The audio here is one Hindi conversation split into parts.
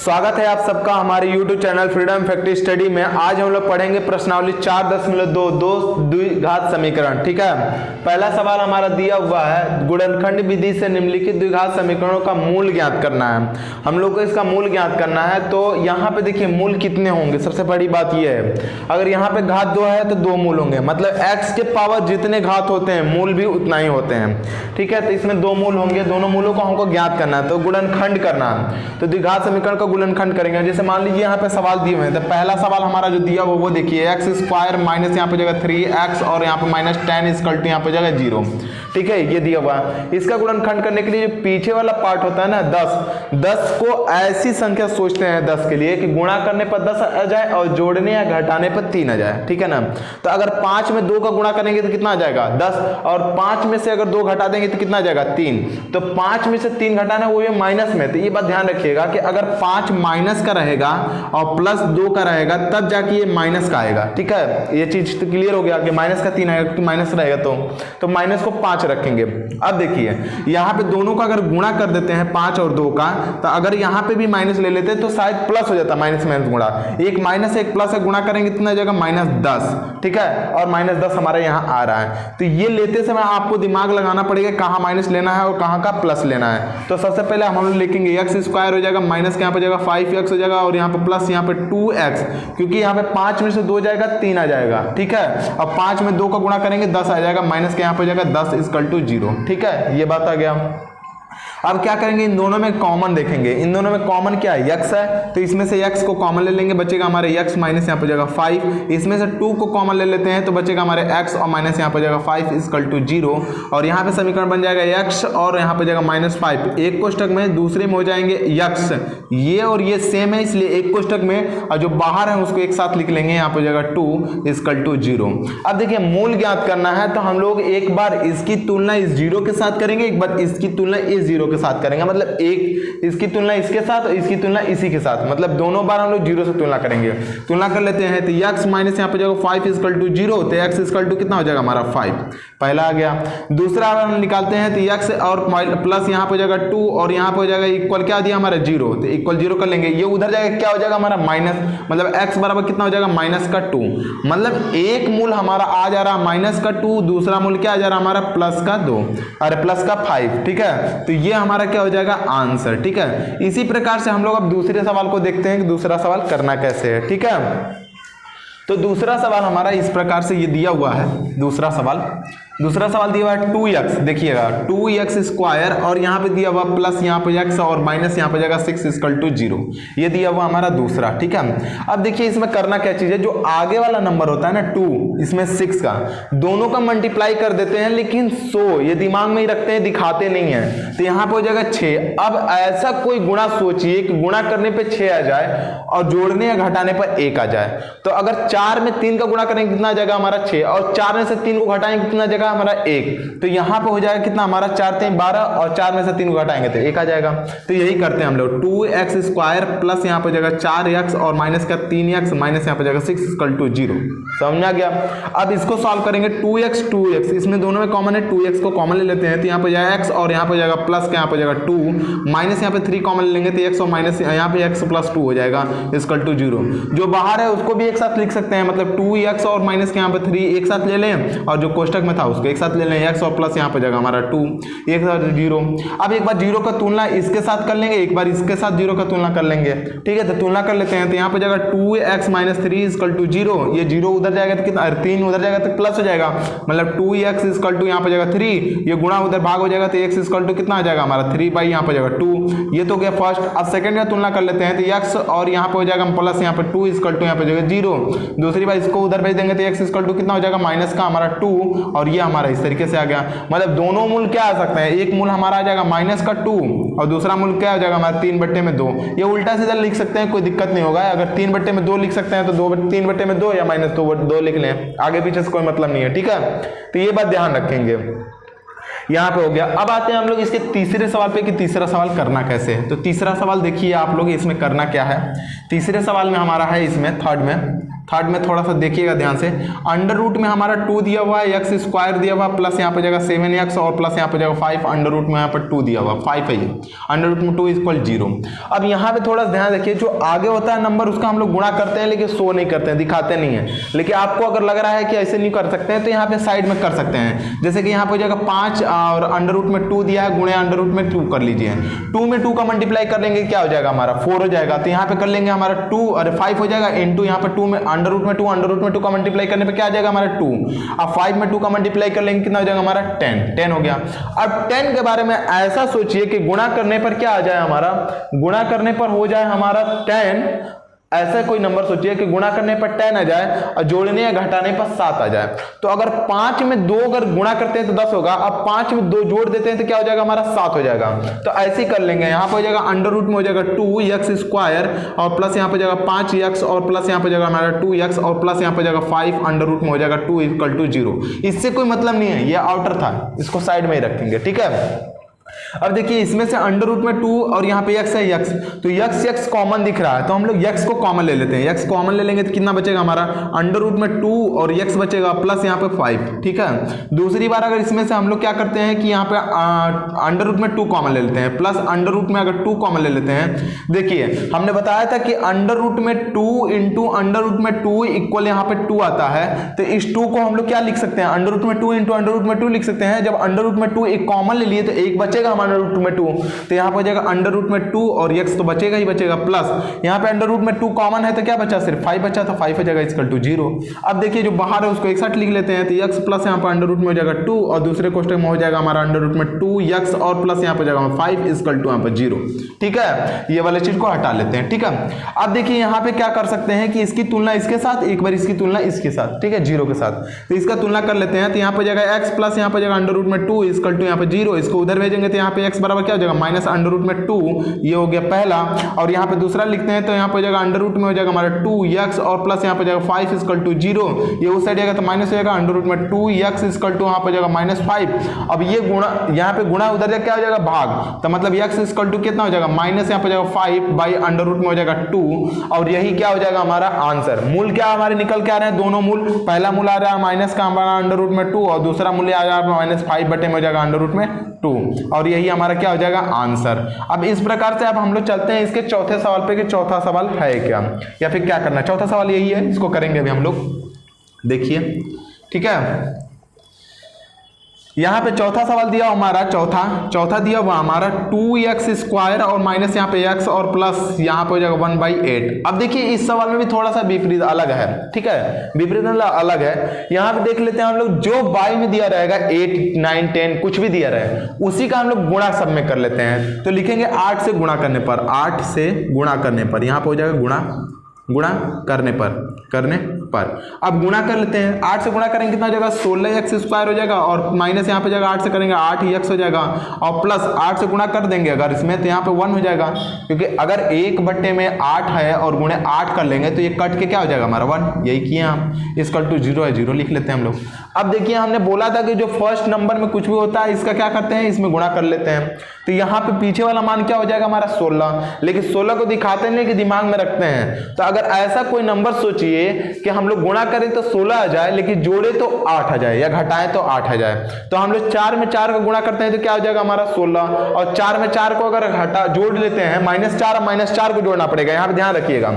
स्वागत है आप सबका हमारे YouTube channel freedom factory study में। आज हम लोग पढ़ेंगे प्रश्नावली 4.2 द्विघात समीकरण। ठीक है, पहला सवाल हमारा दिया हुआ है, गुणनखंड विधि से निम्नलिखित द्विघात समीकरणों का मूल ज्ञात करना है। हम लोग को इसका मूल ज्ञात करना है। तो यहाँ पे देखिए मूल कितने होंगे, सबसे बड़ी बात यह है, अगर यहाँ पे घात 2 है तो 2 मूल होंगे, मतलब x के पावर जितने घात होते हैं मूल भी उतना ही होते हैं। ठीक है, तो इसमें 2 मूल होंगे, दोनों मूलों को हमको ज्ञात करना है, तो गुणनखंड करना है। तो द्विघात समीकरण का गुणनखंड करेंगे। जैसे मान लीजिए यहाँ पे सवाल दिए हुए हैं, तो पहला सवाल हमारा जो दिया वो देखिए, एक्स स्क्वायर माइनस यहाँ पे जगह 3x और यहाँ पे माइनस 10 इक्वल टू यहाँ पे जगह 0। ठीक है, ये दिया हुआ है। इसका गुणनखंड करने के लिए जो पीछे वाला पार्ट होता है ना 10 को ऐसी संख्या सोचते हैं 10 के लिए कि गुणा करने पर 10 आ जाए और जोड़ने या घटाने पर 3 आ जाए। ठीक है ना, तो अगर 5 में 2 का गुणा करेंगे तो कितना आ जाएगा 10, और 5 में से अगर 2 घटा देंगे तो कितना आ जाएगा 3। तो 5 में से 3 घटाना वो ये माइनस में, तो ये बात ध्यान रखिएगा कि अगर 5 माइनस का रहेगा और प्लस 2 का रहेगा तब जाके ये माइनस का आएगा। ठीक है, ये चीज तो क्लियर हो गया कि माइनस का 3 आएगा, क्योंकि माइनस रहेगा तो माइनस को 5 रखेंगे। अब देखिए यहाँ पे दोनों का अगर गुणा कर देते हैं 5 और 2 का, तो अगर यहाँ पे भी माइनस ले लेते तो शायद प्लस हो जाता, माइनस माइनस गुणा, एक माइनस एक प्लस से गुणा करेंगे कितना जाएगा -10। ठीक है, और -10 हमारे यहाँ आ रहा है। तो ये लेते समय आपको दिमाग लगाना पड़ेगा कहाँ माइनस लेना है और कहाँ का प्लस लेना है। तो सबसे पहले हम लोग लिखेंगे एक्स स्क्वायर हो जाएगा, माइनस के यहाँ पे जाएगा 5x हो जाएगा, और यहाँ पे प्लस यहाँ पे 2x, क्योंकि यहाँ पे 5 में से 2 जाएगा 3 आ जाएगा। ठीक है, अब 5 में 2 का गुणा करेंगे 10 आ जाएगा, माइनस के यहाँ पे जाएगा 10 इक्वल टू 0। ठीक है, ये बात आ गया। अब क्या करेंगे, इन दोनों में कॉमन देखेंगे। इन दोनों में कॉमन क्या है, x है, तो इसमें से x को कॉमन ले लेंगे, बचेगा हमारे x माइनस यहाँ पे जाएगा 5। इसमें से 2 को कॉमन ले लेते हैं तो बचेगा हमारे x और माइनस यहाँ पे जाएगा 5 इक्वल टू 0। और यहाँ पे समीकरण बन जाएगा x और यहाँ पे जाएगा -5, एक कोष्टक में, दूसरे में हो जाएंगे x। ये और ये सेम है इसलिए एक कोष्टक में, और जो बाहर है उसको एक साथ लिख लेंगे, यहाँ पे जाएगा 2 इक्वल टू 0। अब देखिए मूल ज्ञात करना है, तो हम लोग एक बार इसकी तुलना इस 0 के साथ करेंगे, एक बार इसकी तुलना इस 0 के साथ करेंगे, मतलब एक इसकी तुलना इसके साथ और इसकी तुलना इसी के साथ, मतलब दोनों बार हम लोग 0 से तुलना करेंगे। तुलना कर लेते हैं, तो x माइनस यहाँ पे जाएगा 5 इक्वल टू 0, तो x इक्वल टू कितना हो जाएगा हमारा 5, पहला आ गया। दूसरा हम निकालते हैं, तो x और प्लस यहाँ पे जाएगा 2 और यहाँ पे हो जाएगा इक्वल क्या दिया हमारा 0, तो इक्वल 0 कर लेंगे, ये उधर जाएगा क्या हो जाएगा हमारा माइनस, मतलब x बराबर कितना हो जाएगा -2, मतलब एक मूल हमारा आ जा रहा -2, दूसरा मूल क्या आ जा रहा हमारा +2, अरे +5। ठीक है, तो ये हमारा क्या हो जाएगा आंसर। ठीक है, इसी प्रकार से हम लोग अब दूसरे सवाल को देखते हैं कि दूसरा सवाल करना कैसे है। ठीक है, तो दूसरा सवाल हमारा इस प्रकार से ये दिया हुआ है। दूसरा सवाल दिया हुआ है 2x, देखिएगा 2x स्क्वायर और यहाँ पे दिया हुआ प्लस यहाँ पे x और माइनस यहाँ पे जाएगा 6 इक्वल टू 0, ये दिया हुआ हमारा दूसरा। ठीक है, अब देखिए इसमें करना क्या चीज है, जो आगे वाला नंबर होता है ना 2, इसमें 6 का, दोनों का मल्टीप्लाई कर देते हैं, लेकिन 100 ये दिमाग में ही रखते हैं, दिखाते नहीं है, तो यहाँ पे हो जाएगा 6। अब ऐसा कोई गुणा सोचिए कि गुणा करने पर 6 आ जाए और जोड़ने या घटाने पर 1 आ जाए। तो अगर 4 में 3 का गुणा करेंगे कितना आ जाएगा हमारा 6, और 4 में से 3 को घटाएंगे कितना आ जाएगा हमारा 1, तो यहां पे हो जाएगा कितना हमारा 4 3 12, और 4 में से 3 को घटाएंगे तो 1 आ जाएगा। तो यही करते हैं हम लोग, 2x स्क्वायर प्लस यहाँ पे जाएगा 4x और माइनस का 3x माइनस यहाँ पे जाएगा 6 इक्वल टू 0। समझ आ गया। अब इसको सॉल्व करेंगे, 2x इसमें दोनों में कॉमन है, 2x को कॉमन ले लेते हैं, तो यहाँ पे जाएगा x और यहाँ पे जाएगा प्लस का यहाँ पे जाएगा 2, माइनस यहाँ पे 3 कॉमन ले लेंगे, तो x और माइनस यहाँ पे x प्लस 2 हो जाएगा इक्वल टू 0। जो बाहर है उसको भी एक साथ लिख सकते हैं, मतलब 2x और माइनस के यहाँ पे 3 एक साथ ले लें, और जो कोष्टक में था उसको एक साथ ले लें, x और प्लस यहाँ पे जाएगा हमारा 2 एक साथ 0। अब एक बार 0 का तुलना इसके साथ कर लेंगे, एक बार इसके साथ 0 का तुलना कर लेंगे। ठीक है, तो तुलना कर लेते हैं, तो यहाँ पे जाएगा 2x माइनस 3 इक्वल टू 0, ये 0 उधर जाएगा तो कितना 3 उधर जाएगा तो प्लस हो जाएगा, मतलब 2x इक्वल टू यहाँ पे जाएगा 3, ये गुणा उधर भाग हो जाएगा, तो x इक्वल टू कितना आ जाएगा हमारा 3 बाई यहाँ पे जाएगा 2, ये तो गया फर्स्ट। अब सेकंड का तुलना कर लेते हैं, तो x और यहाँ पे हो जाएगा प्लस यहाँ पे 2 इक्वल टू यहाँ पे जाएगा 0, दूसरी बार इसको उधर भेज देंगे, तो x इक्वल टू कितना हो जाएगा माइनस का हमारा 2, और ये हमारा इस तरीके से आ गया। मतलब दोनों मूल क्या आ सकते हैं, एक मूल हमारा आ जाएगा -2 और दूसरा मूल क्या आ जाएगा हमारा 3/2। ये उल्टा सीधा लिख सकते हैं, कोई दिक्कत नहीं होगा। अगर 3/2 लिख सकते हैं तो 3/2 या -2 लिख लें, आगे पीछे से कोई मतलब नहीं है। ठीक है, तो ये बात ध्यान रखेंगे। यहाँ पे हो गया। अब आते हैं हम लोग इसके तीसरे सवाल पे कि तीसरा सवाल करना कैसे है। तो तीसरा सवाल देखिए आप लोग, इसमें करना क्या है। तीसरे सवाल में हमारा है, इसमें थर्ड में थर्ड में थोड़ा सा देखिएगा ध्यान से, अंडर रूट में हमारा 2 दिया हुआ है, एक्स स्क्वायर दिया हुआ प्लस यहाँ पे जाएगा 7x और प्लस यहाँ पे जाएगा 5, अंडर रूट में यहाँ पर 2 दिया हुआ 5 है ये, अंडर रूट में 2 इक्वल 0। अब यहाँ पे थोड़ा ध्यान रखिए, जो आगे होता है नंबर उसका हम लोग गुणा करते हैं लेकिन शो नहीं करते हैं, दिखाते नहीं है। लेकिन आपको अगर लग रहा है कि ऐसे नहीं कर सकते हैं तो यहाँ पे साइड में कर सकते हैं। जैसे कि यहाँ पे जाएगा 5 और अंडर रूट में 2 दिया है, गुणे अंडर रूट में 2 कर लीजिए। 2 में 2 का मल्टीप्लाई कर लेंगे, क्या हो जाएगा हमारा 4 हो जाएगा। तो यहाँ पे कर लेंगे हमारा 2 और 5 हो जाएगा इनटू यहाँ पे 2 में अंडर रूट में 2, अंडर रूट में 2 का मल्टीप्लाई करने पे क्या आ जाएगा हमारा 2। अब 5 में 2 का मल्टीप्लाई कर लेंगे, कितना हो जाएगा हमारा 10 हो गया। अब 10 के बारे में ऐसा सोचिए कि गुणा करने पर क्या आ जाए हमारा, गुणा करने पर हो जाए हमारा 10, ऐसा कोई नंबर सोचिए कि गुणा करने पर 10 आ जाए और जोड़ने या घटाने पर 7 आ जाए। तो अगर 5 में 2 अगर गुणा करते हैं तो 10 होगा, अब 5 में 2 जोड़ देते हैं तो क्या हो जाएगा हमारा 7 हो जाएगा। तो ऐसे ही कर लेंगे, यहाँ पर हो जाएगा अंडर रूट में हो जाएगा 2x स्क्वायर और प्लस यहाँ पर जाएगा 5x और प्लस यहाँ पर जाएगा हमारा 2x और प्लस यहाँ पर जाएगा 5 अंडर रूट में हो जाएगा 2 इक्वल टू 0। इससे कोई मतलब नहीं है, ये आउटर था, इसको साइड में ही रखेंगे, ठीक है। अब देखिए इसमें से अंडर रूट में 2 और यहाँ पे x है x, तो x कॉमन दिख रहा है तो हम लोग x को कॉमन ले लेते हैं। x कॉमन ले लेंगे तो कितना बचेगा हमारा, अंडर रूट में 2 और x बचेगा प्लस यहाँ पे 5, ठीक है। दूसरी बार अगर इसमें से हम लोग क्या करते हैं कि यहाँ पे अंडर रूट में 2 कॉमन ले लेते हैं, प्लस अंडर रूट में अगर 2 कॉमन ले लेते हैं। देखिए हमने बताया था कि अंडर रूट में 2 इंटू अंडर रूट में 2 इक्वल यहाँ पे 2 आता है, तो इस 2 को हम लोग क्या लिख सकते हैं, अंडर रूट में 2 इंटू अंडर रूट में 2 लिख सकते हैं। जब अंडर रूट में 2 एक कॉमन ले लिए तो एक बचेगा अंडर रूट में 2, तो यहाँ पर हो जाएगा अंडर रूट में 2 और x तो बचेगा ही बचेगा, प्लस यहाँ पे अंडर रूट में 2 कॉमन है तो क्या बचा, सिर्फ 5 बचा, तो 5 हो जाएगा इक्वल टू 0। अब देखिए जो बाहर है उसको एक साथ लिख लेते हैं, तो x प्लस यहाँ पर अंडर रूट में हो जाएगा 2 और दूसरे क्वेश्चन में हो जाएगा हमारा अंडर रूट में 2x और प्लस यहाँ पर जाएगा 5 इक्वल टू यहाँ पर 0, ठीक है। ये वाले चीज को हटा लेते हैं, ठीक है। अब देखिए यहाँ पे क्या कर सकते हैं कि इसकी तुलना इसके साथ, एक बार इसकी तुलना इसके साथ, ठीक है, 0 के साथ, तो इसका तुलना कर लेते हैं। तो यहाँ पर जाएगा x प्लस यहाँ पर जाएगा अंडर रूट में 2 इक्वल टू यहाँ पे 0, इसको उधर भेजेंगे तो यहाँ पे x बराबर क्या हो जाएगा माइनस अंडर रूट में 2, ये हो गया पहला। और यहाँ पे दूसरा लिखते हैं तो यहाँ पे हो जाएगा अंडर रूट में हो जाएगा हमारा 2x और प्लस यहाँ पे जाएगा 5 इक्वल टू 0, ये उस साइड जाएगा तो माइनस हो जाएगा अंडर रूट में 2x इक्वल टू यहाँ पे जाएगा माइनस 5। अब ये गुणा, यहाँ पे गुणा उधर जाएगा क्या हो जाएगा भाग, तो मतलब x इक्वल टू कितना हो जाएगा माइनस यहाँ पे जाएगा 5 बाई अंडर रूट में हो जाएगा 2, और यही क्या हो जाएगा हमारा आंसर। मूल क्या हमारे निकल के आ रहे हैं, दोनों मूल, पहला मूल आ रहा है माइनस का हमारा अंडर रूट में 2 और दूसरा मूल्य आ रहा है माइनस 5 बटे में हो जाएगा अंडर रूट में 2, और यही हमारा क्या हो जाएगा आंसर। अब इस प्रकार से अब हम लोग चलते हैं इसके चौथे सवाल पे कि चौथा सवाल है क्या या फिर क्या करना है। चौथा सवाल यही है, इसको करेंगे अभी हम लोग, देखिए, ठीक है। यहाँ पे चौथा सवाल दिया हमारा, चौथा दिया हुआ हमारा 2x स्क्वायर और माइनस यहाँ पे x और प्लस यहाँ पे हो जाएगा 1/8। अब देखिए इस सवाल में भी थोड़ा सा विपरीत अलग है, ठीक है, विपरीत अलग है। यहाँ पे देख लेते हैं हम लोग, जो बाई में दिया रहेगा 8 9 10 कुछ भी दिया रहे उसी का हम लोग गुणा सब में कर लेते हैं। तो लिखेंगे 8 से गुणा करने पर, 8 से गुणा करने पर, यहाँ पे हो जाएगा गुणा करने पर। अब गुणा कर लेते हैं, 8 से गुणा करेंगे कितना हो जाएगा 16x स्क्वायर हो जाएगा और माइनस यहाँ पे जाएगा 8 से करेंगे 8x हो जाएगा और प्लस 8 से गुणा कर देंगे अगर इसमें तो यहाँ पे 1 हो जाएगा, क्योंकि अगर 1 बट्टे में 8 है और गुणे 8 कर लेंगे तो ये कट के क्या हो जाएगा हमारा 1, यही किए हम, इक्वल टू 0 है, 0 लिख लेते हैं हम लोग। अब देखिए हमने बोला था कि जो फर्स्ट नंबर में कुछ भी होता है इसका क्या करते हैं, इसमें गुणा कर लेते हैं। तो यहाँ पे पीछे वाला मान क्या हो जाएगा हमारा 16, लेकिन 16 को दिखाते नहीं कि दिमाग में रखते हैं। तो अगर ऐसा कोई नंबर सोचिए कि हम लोग गुणा करें तो 16 आ जाए, लेकिन जोड़े तो 8 आ जाए या घटाएं तो 8 आ जाए, तो हम लोग 4 में 4 का गुणा करते हैं तो क्या हो जाएगा हमारा 16, और 4 में 4 को अगर जोड़ लेते हैं -4 को जोड़ना पड़ेगा। यहाँ पे ध्यान रखिएगा,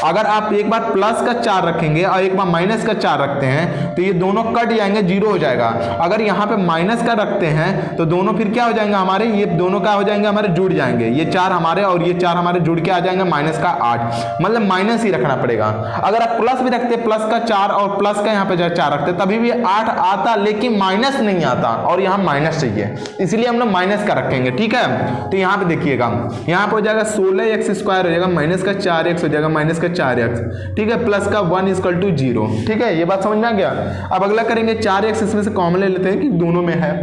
अगर आप एक बार प्लस का 4 रखेंगे और एक बार माइनस का 4 रखते हैं तो ये दोनों कट जाएंगे, 0 हो जाएगा। अगर यहाँ पे माइनस का रखते हैं तो दोनों फिर क्या हो जाएंगे हमारे, ये दोनों क्या हो जाएंगे हमारे, जुड़ जाएंगे, ये 4 हमारे और ये 4 हमारे जुड़ के आ जाएंगे माइनस का 8, मतलब माइनस ही रखना पड़ेगा। अगर आप प्लस भी रखते प्लस का 4 और प्लस का यहाँ पे 4 रखते तभी भी 8 आता, लेकिन माइनस नहीं आता, और यहाँ माइनस चाहिए, इसलिए हम लोग माइनस का रखेंगे, ठीक है। तो यहाँ पे देखिएगा, यहाँ पे हो जाएगा 16x स्क्वायर हो जाएगा माइनस का 4x हो जाएगा माइनस का 4x, ठीक है, प्लस का 1 इक्वल टू 0, ठीक है, ये बात समझ में आ गया। अब अगला करेंगे 4x, इसमें से कॉमन ले लेते हैं कि दोनों में है,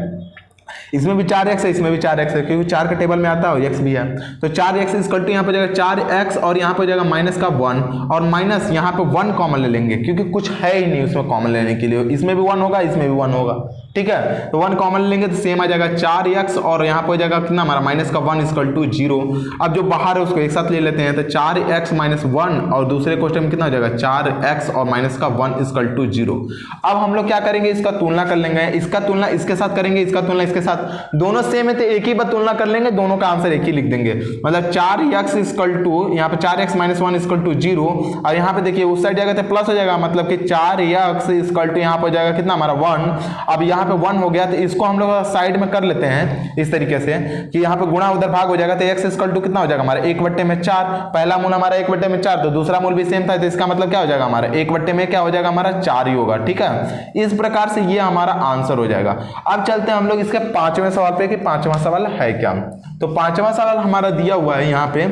इसमें भी 4x है इसमें भी 4x है, क्योंकि 4 का टेबल में आता है x भी है। तो 4x इक्वल टू यहाँ पे जाएगा 4x और यहाँ पे जाएगा माइनस का 1 और माइनस यहाँ पे 1 कॉमन ले लेंगे, क्योंकि कुछ है ही नहीं उसमें कॉमन लेने के लिए, इसमें भी 1 होगा इसमें भी 1 होगा, ठीक है। तो 1 कॉमन लेंगे तो सेम आ जाएगा 4x और यहाँ पर हो जाएगा कितना हमारा माइनस का 1 इक्वल टू 0। अब जो बाहर है उसको एक साथ ले लेते हैं, तो 4x माइनस 1 और दूसरे क्वेश्चन में कितना हो जाएगा 4x और माइनस का 1 इक्वल टू 0। अब हम लोग क्या करेंगे, इसका तुलना कर लेंगे, इसका तुलना इसके साथ करेंगे, इसका तुलना इसके साथ, दोनों सेम है तो एक ही बार तुलना कर लेंगे, दोनों का आंसर एक ही लिख देंगे। मतलब 4x इक्वल टू यहाँ पे 4x माइनस 1 इक्वल टू 0 और यहाँ पे देखिए उस साइड जाएगा तो प्लस हो जाएगा, मतलब कि 4x इक्वल टू यहाँ पे हो जाएगा कितना हमारा 1। अब यहाँ पे 1 हो गया तो इसको हम लोग साइड में कर लेते हैं इस तरीके से कि यहाँ पे गुणा उधर भाग हो जाएगा, तो x इक्वल टू कितना हो जाएगा हमारा 1/4। पहला मूल हमारा 1/4, तो दूसरा मूल भी सेम था, तो इसका मतलब क्या हो जाएगा हमारा 1/में क्या हो जाएगा हमारा 4 ही होगा। ठीक है, इस प्रकार से ये हमारा आंसर हो जाएगा। अब चलते हैं हम लोग इसके 5वें सवाल पे कि 5वां सवाल है क्या। तो 5वां सवाल हमारा दिया हुआ है यहाँ पे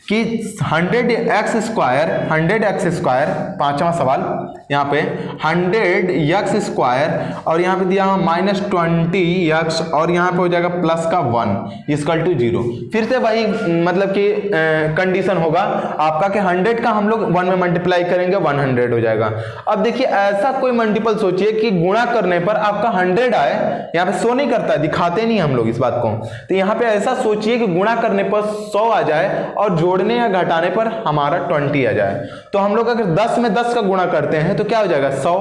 कि 100x स्क्वायर 5वां सवाल यहाँ पे 100x स्क्वायर और यहाँ पे दिया हुआ -20x और यहाँ पे हो जाएगा प्लस का 1 इक्वल टू 0। फिर से वही मतलब कि कंडीशन होगा आपका कि 100 का हम लोग 1 में मल्टीप्लाई करेंगे 100 हो जाएगा। अब देखिए ऐसा कोई मल्टीपल सोचिए कि गुणा करने पर आपका 100 आए, यहाँ पे शो नहीं करता है, दिखाते नहीं हम लोग इस बात को। तो यहाँ पे ऐसा सोचिए कि गुणा करने पर 100 आ जाए और जोड़ने या घटाने पर हमारा 20 आ जाए। तो हम लोग अगर 10 में 10 का गुणा करते हैं तो क्या हो जाएगा 100।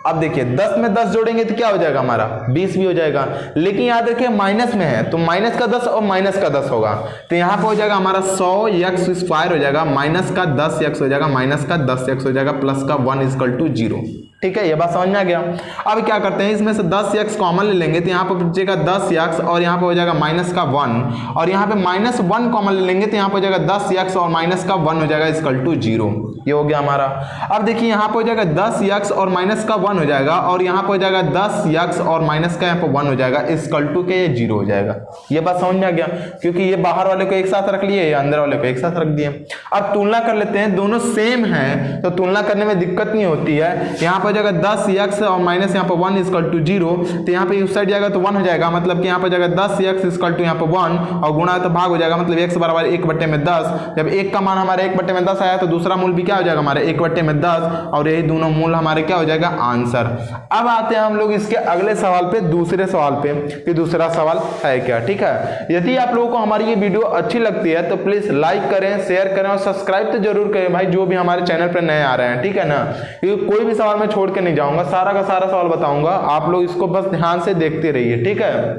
अब देखिए 10 में 10 जोड़ेंगे तो क्या हो जाएगा हमारा 20 भी हो जाएगा, लेकिन याद रखिए माइनस में है तो माइनस का 10 और माइनस का 10 होगा, तो यहाँ पे हो जाएगा हमारा 100x स्क्वायर हो जाएगा माइनस का 10x हो जाएगा माइनस का 10x हो जाएगा प्लस का 1 इक्वल टू 0। ठीक है, ये बात समझ में आ गया। अब क्या करते हैं, इसमें से 10x कॉमन ले लेंगे तो यहाँ पे बचेगा 10x और यहाँ पे हो जाएगा माइनस का 1 और यहाँ पे -1 कॉमन ले लेंगे तो यहाँ पे हो जाएगा 10x और माइनस का 1 हो जाएगा इक्वल टू 0। ये हो गया हमारा। अब देखिए यहाँ पे हो जाएगा 10x और माइनस का 1 हो जाएगा और यहाँ पे हो जाएगा 10x और माइनस का यहाँ पे 1 हो जाएगा इक्वल टू के 0 हो जाएगा। ये बात समझ में आ गया, क्योंकि ये बाहर वाले को एक साथ रख लिए, ये अंदर वाले को एक साथ रख दिए। अब तुलना कर लेते हैं, दोनों सेम है तो तुलना करने में दिक्कत नहीं होती है। यहाँ पे हो जाएगा 10x और माइनस यहाँ पे 1 इक्वल टू 0, तो यहाँ पे उस साइड जाएगा तो 1 हो जाएगा, मतलब कि यहाँ पे हो जाएगा 10x इक्वल टू यहाँ पे 1 और गुणा तो भाग हो जाएगा, मतलब x बराबर 1/10। जब एक का मान हमारे 1/10 आया तो दूसरा मूल भी क्या हो जाएगा हमारे 1/10 और यही दोनों मूल हमारे क्या हो जाएगा आंसर। अब आते हैं हम लोग इसके अगले सवाल पे, दूसरे सवाल पे कि दूसरा सवाल है क्या। ठीक है, यदि आप लोगों को हमारी ये वीडियो अच्छी लगती है तो प्लीज लाइक करें, शेयर करें और सब्सक्राइब तो जरूर करें भाई, जो भी हमारे चैनल पर नए आ रहे हैं। ठीक है ना, क्योंकि कोई भी सवाल मैं छोड़ के नहीं जाऊंगा, सारा का सारा सवाल बताऊंगा, आप लोग इसको बस ध्यान से देखते रहिए। ठीक है,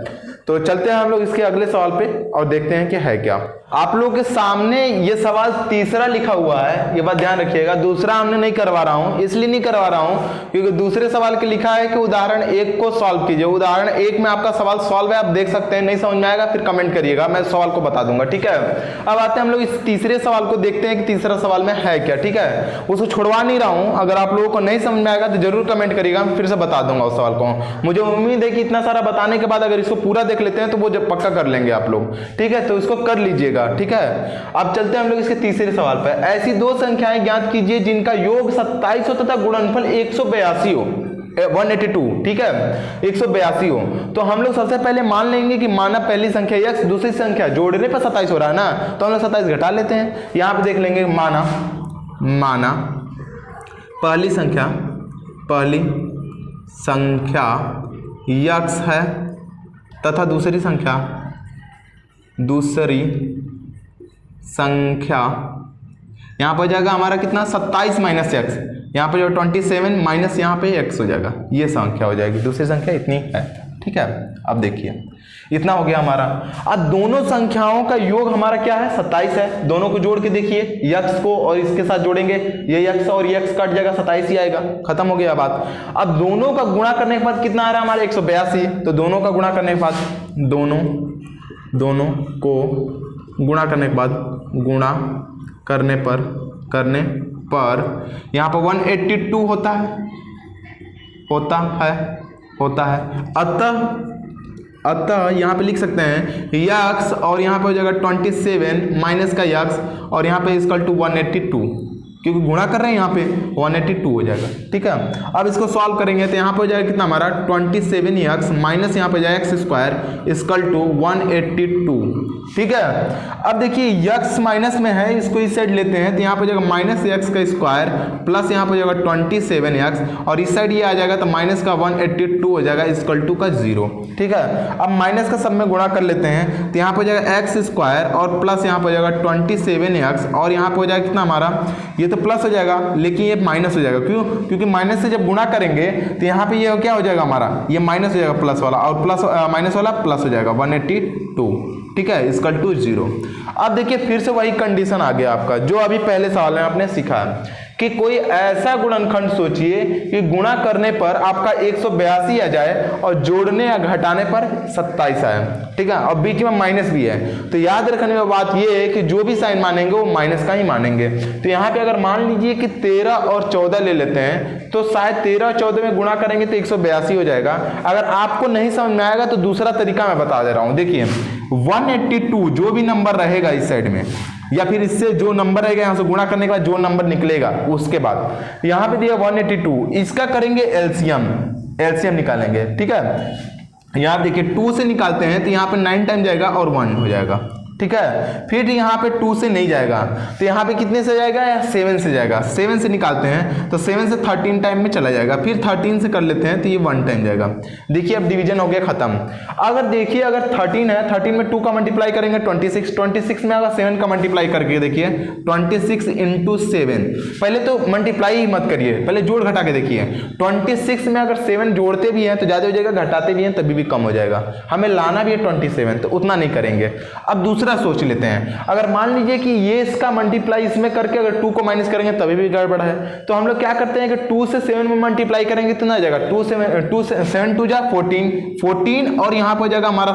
तो चलते हैं हम लोग इसके अगले सवाल पे और देखते हैं कि है क्या। आप लोगों के सामने ये सवाल तीसरा लिखा हुआ है, ये बात ध्यान रखिएगा। दूसरा हमने नहीं करवा रहा हूं, इसलिए नहीं करवा रहा हूं क्योंकि दूसरे सवाल के लिखा है कि उदाहरण 1 को सॉल्व कीजिए। उदाहरण 1 में आपका सवाल सॉल्व है, आप देख सकते हैं। नहीं समझ में आएगा फिर कमेंट करिएगा, मैं सवाल को बता दूंगा। ठीक है, अब आते हैं हम लोग इस तीसरे सवाल को, देखते हैं कि तीसरा सवाल में है क्या। ठीक है, उसको छुड़वा नहीं रहा हूं, अगर आप लोगों को नहीं समझ में आएगा तो जरूर कमेंट करिएगा, मैं फिर से बता दूंगा उस सवाल को। मुझे उम्मीद है कि इतना सारा बताने के बाद अगर इसको पूरा देख लेते हैं तो वो पक्का कर लेंगे आप लोग। ठीक है, तो इसको कर लीजिएगा। ठीक है, अब चलते हैं हम लोग इसके तीसरे सवाल पर। ऐसी दो संख्याएं ज्ञात कीजिए जिनका योग 27 हो तथा गुणनफल 182 हो, 182। ठीक है, 182 हो। तो हम लोग सबसे पहले मान लेंगे कि माना पहली संख्या x, दूसरी संख्या जोड़ने पर 27 हो रहा है ना, तो हम लोग 27 घटा लेते हैं। यहां पे देख लेंगे माना पहली संख्या x है तथा दूसरी संख्या यहाँ पर हो जाएगा हमारा कितना 27 माइनस x, यहाँ पे जो 27 माइनस यहाँ पे x हो जाएगा, ये संख्या हो जाएगी। दूसरी संख्या इतनी है। ठीक है, अब देखिए इतना हो गया हमारा। अब दोनों संख्याओं का योग हमारा क्या है 27 है। दोनों को जोड़ के देखिए, x को और इसके साथ जोड़ेंगे, ये x और ये x कट जाएगा, 27 ही आएगा। खत्म हो गया बात। अब दोनों का गुणा करने के बाद कितना आ रहा है हमारे 182, तो दोनों का गुणा करने के बाद दोनों को गुणा करने पर यहाँ पर 182 होता है। अतः यहाँ पे लिख सकते हैं x और यहाँ पे हो जाएगा 27 माइनस का x और यहाँ पे इक्वल टू 182। क्योंकि गुणा कर रहे हैं यहाँ पे 182 हो जाएगा। ठीक है, अब इसको सॉल्व करेंगे तो यहाँ पे हो जाएगा कितना हमारा 27x माइनस यहाँ पे जाएगा एक्स स्क्वायर इक्वल टू 182। ठीक है, अब देखिए x माइनस में है, इसको इस साइड लेते हैं तो यहाँ पे जाएगा माइनस एक्स का स्क्वायर प्लस यहाँ पे जाएगा 27x और इस साइड ये आ जाएगा तो माइनस का 182 हो जाएगा इक्वल टू का 0। ठीक है, अब माइनस का सब में गुणा कर लेते हैं तो यहाँ पे हो जाएगा एक्स स्क्वायर और प्लस यहाँ पे हो जाएगा 27x और यहाँ पे हो जाएगा कितना हमारा, ये तो प्लस हो जाएगा लेकिन ये माइनस हो जाएगा। क्यों? क्योंकि माइनस से जब गुणा करेंगे तो यहाँ पे ये क्या हो जाएगा हमारा, ये माइनस हो जाएगा प्लस वाला और प्लस माइनस वाला प्लस हो जाएगा 182। ठीक है, इक्वल टू 0। अब देखिए फिर से वही कंडीशन आ गया आपका जो अभी पहले सवाल में आपने सीखा कि कोई ऐसा गुणनखंड सोचिए कि गुणा करने पर आपका 182 आ जाए और जोड़ने या घटाने पर 27 आए। ठीक है, और बीच में माइनस भी है तो याद रखने वाली बात ये है कि जो भी साइन मानेंगे वो माइनस का ही मानेंगे। तो यहाँ पे अगर मान लीजिए कि 13 और 14 ले लेते हैं तो शायद 13 और 14 में गुणा करेंगे तो 182 हो जाएगा। अगर आपको नहीं समझ में आएगा तो दूसरा तरीका मैं बता दे रहा हूँ। देखिए 182 जो भी नंबर रहेगा इस साइड में या फिर इससे जो नंबर रहेगा यहाँ से गुणा करने के बाद जो नंबर निकलेगा उसके बाद यहाँ पे दिया 182, इसका करेंगे एलसीएम निकालेंगे। ठीक है, यहाँ देखिए 2 से निकालते हैं तो यहाँ पे 9 टाइम जाएगा और 1 हो जाएगा। ठीक है, फिर यहाँ पे 2 से नहीं जाएगा तो यहाँ पे कितने से जाएगा या 7 से जाएगा। 7 से निकालते हैं तो 7 से 13 टाइम में चला जाएगा, फिर 13 से कर लेते हैं तो ये 1 टाइम जाएगा। देखिए अब डिवीजन हो गया खत्म। अगर देखिए अगर 13 है, 13 में 2 का मल्टीप्लाई करेंगे 26 में अगर 7 का मल्टीप्लाई करके देखिए 26 इंटू 7। पहले तो मल्टीप्लाई ही मत करिए, पहले जोड़ घटा के देखिए। 26 में अगर 7 जोड़ते भी हैं तो ज्यादा हो जाएगा, घटाते भी हैं तभी भी कम हो जाएगा। हमें लाना भी है 27 तो उतना नहीं करेंगे। अब दूसरा सोच लेते हैं, अगर मान लीजिए कि ये इसका मल्टीप्लाई इसमें करके अगर 2 को माइनस करेंगे तभी भी गड़बड़ है तो हम लोग क्या करते हैं कि 2 से 7 में मल्टीप्लाई करेंगे तो ना जाएगा 2 से 7 2 जा 14 और यहाँ पर हो जाएगा हमारा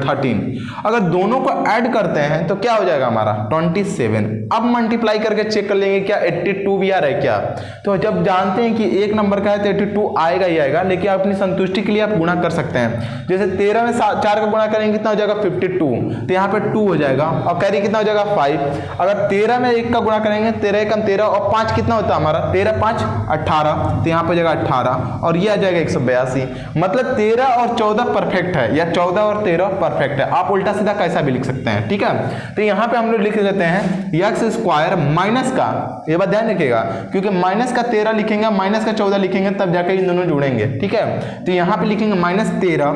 13। अगर दोनों को ऐड करते हैं तो क्या हो जाएगा हमारा 27। अब मल्टीप्लाई करके चेक कर लेंगे क्या 82 भी आ रहा है क्या। तो जब जानते हैं कि एक नंबर का है तो 82 आएगा ही आएगा, लेकिन अपनी संतुष्टि के लिए आप गुणा कर सकते हैं। जैसे 13 में 4 का गुणा करेंगे कितना हो जाएगा 52 तो यहाँ पे 2 हो जाएगा और कैरी कितना हो जाएगा 5। अगर 13 में 1 का गुणा करेंगे 13 कम 13 और 5 कितना होता है हमारा 13 5 18 तो यहाँ पे हो जाएगा 18 और ये आ जाएगा 182। मतलब 13 और 14 परफेक्ट है या 14 और 13 परफेक्ट है। आप उल्टा सीधा कैसा भी लिख सकते हैं। ठीक है, तो यहाँ पे हम लोग लिख देते हैं एक्स स्क्वायर माइनस का, ये बात ध्यान रखिएगा क्योंकि माइनस का 13 लिखेंगे माइनस का 14 लिखेंगे तब जाकर इन दोनों जुड़ेंगे। ठीक है, तो यहाँ पे लिखेंगे माइनस 13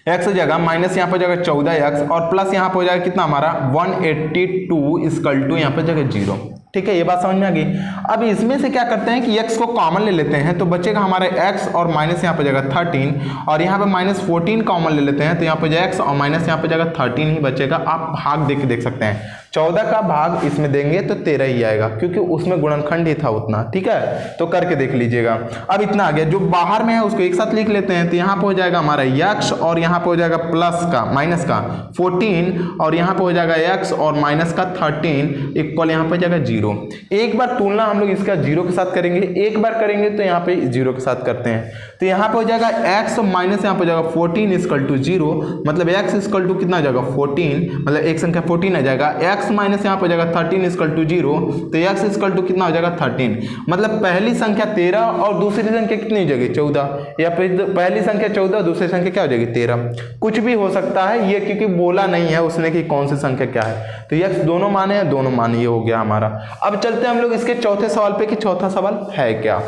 एक्स हो जाएगा माइनस यहाँ पर जाएगा 14x और प्लस यहाँ पर हो जाएगा कितना हमारा 182 इक्वल टू यहाँ पर जाएगा 0। ठीक है, ये बात समझ में आ गई। अब इसमें से क्या करते हैं कि x को कॉमन ले लेते हैं तो बचेगा हमारे x और माइनस यहाँ पर जाएगा 13 और यहाँ पे माइनस 14 कॉमन ले लेते हैं तो यहाँ पर जाएगा x और माइनस यहाँ पर जाएगा 13 ही बचेगा। आप भाग देख सकते हैं 14 का भाग इसमें देंगे तो 13 ही आएगा क्योंकि उसमें गुणनखंड ही था उतना। ठीक है, तो करके देख लीजिएगा। अब इतना आ गया, जो बाहर में है उसको एक साथ लिख लेते हैं तो यहाँ पे हो जाएगा हमारा x और यहाँ पे हो जाएगा प्लस का माइनस का 14 और यहाँ पे हो जाएगा x और माइनस का 13 इक्वल यहाँ पे जाएगा 0। एक बार तुलना हम लोग इसका 0 के साथ करेंगे, एक बार करेंगे तो यहाँ पे 0 के साथ करते हैं तो यहाँ पे हो जाएगा x माइनस यहाँ पे हो जाएगा 14 इक्वल टू 0। मतलब x इक्वल टू कितना आ जाएगा 14, मतलब एक संख्या 14 आ जाएगा। x माइनस यहाँ पे हो जाएगा 13 इक्वल टू 0 तो x इक्वल टू कितना हो जाएगा 13। मतलब पहली संख्या 13 और दूसरी संख्या कितनी हो जाएगी 14, या फिर पहली संख्या 14 और दूसरी संख्या क्या हो जाएगी 13। कुछ भी हो सकता है ये, क्योंकि बोला नहीं है उसने कि कौन सी संख्या क्या है। तो x दोनों माने हैं, दोनों माने, ये हो गया हमारा। अब चलते हैं हम लोग इसके चौथे सवाल पे कि चौथा सवाल है क्या।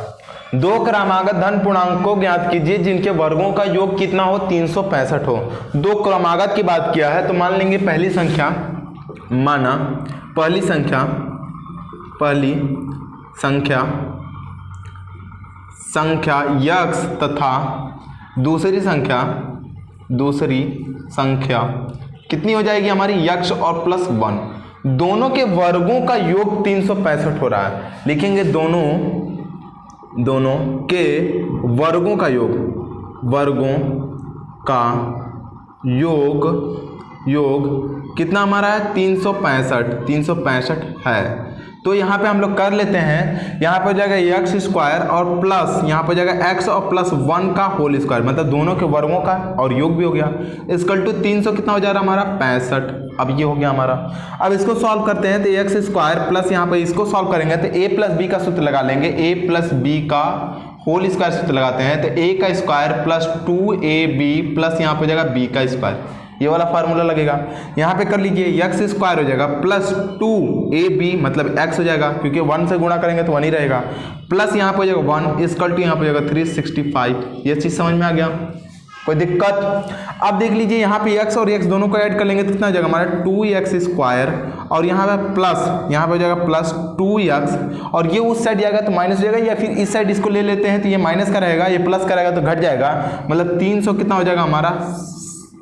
2 क्रमागत धन पूर्णांक को ज्ञात कीजिए जिनके वर्गों का योग कितना हो 365 हो। 2 क्रमागत की बात किया है तो मान लेंगे पहली संख्या, माना पहली संख्या x तथा दूसरी संख्या कितनी हो जाएगी हमारी x और प्लस 1। दोनों के वर्गों का योग 365 हो रहा है। लिखेंगे दोनों के वर्गों का योग कितना हमारा है 365 है। तो यहाँ पे हम लोग कर लेते हैं, यहाँ पे हो जाएगा एक्स स्क्वायर और प्लस यहाँ पे हो जाएगा एक्स और प्लस 1 का होल स्क्वायर, मतलब दोनों के वर्गों का और योग भी हो गया, इक्वल टू 300 कितना हो जा रहा है हमारा 65। अब ये हो गया हमारा। अब इसको सॉल्व करते हैं तो एक्स स्क्वायर प्लस यहाँ पे इसको सॉल्व करेंगे तो a प्लस बी का सूत्र लगा लेंगे, a प्लस बी का होल स्क्वायर सूत्र लगाते हैं तो a का स्क्वायर प्लस 2ab प्लस यहाँ पे हो जाएगा b का स्क्वायर, ये वाला फार्मूला लगेगा। यहाँ पे कर लीजिए एक्स स्क्वायर हो जाएगा प्लस 2ab मतलब x हो जाएगा, क्योंकि 1 से गुणा करेंगे तो 1 ही रहेगा, प्लस यहाँ पे हो जाएगा 1 इक्वल टू यहाँ पे हो जाएगा 365। ये चीज़ समझ में आ गया, कोई दिक्कत? अब देख लीजिए यहाँ पे x और x दोनों को ऐड कर लेंगे तो कितना हो जाएगा हमारा 2x स्क्वायर और यहाँ पे प्लस यहाँ पे हो जाएगा प्लस 2x और ये उस साइड जाएगा तो माइनस हो जाएगा, या फिर इस साइड इसको ले लेते हैं तो ये माइनस का रहेगा, ये प्लस का रहेगा तो घट जाएगा, मतलब 300 कितना हो जाएगा हमारा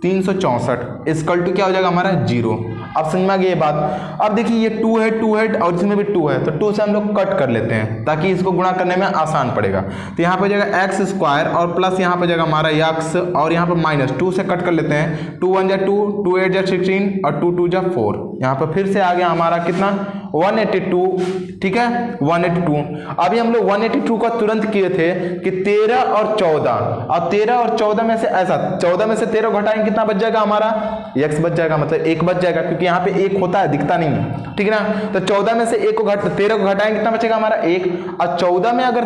364 इक्वल टू क्या हो जाएगा हमारा 0। अब समझ में आ गई ये बात। अब देखिए ये 2 है और इसमें भी 2 है तो 2 से हम लोग कट कर लेते हैं ताकि इसको गुणा करने में आसान पड़ेगा। तो यहाँ पे हो जाएगा एक्स स्क्वायर और प्लस यहाँ पे हो जाएगा हमारा एक्स और यहाँ पे माइनस 2 से कट कर लेते हैं, 2 1 जा 2, 2 8 जा 16 और 2 2 जा 4। यहाँ पे फिर से आ गया हमारा कितना 182, ठीक है 182। अभी हम लोग 182 का तुरंत किए थे कि 13 और 14, अब 13 और 14 में से ऐसा 14 में से 13 घटाएंगे कितना बच जाएगा हमारा x बच जाएगा, मतलब 1 बच जाएगा, क्योंकि यहाँ पे 1 होता है दिखता नहीं है, ठीक है ना। तो 14 में से 13 को घटाएंगे कितना बचेगा हमारा 1, और 14 में अगर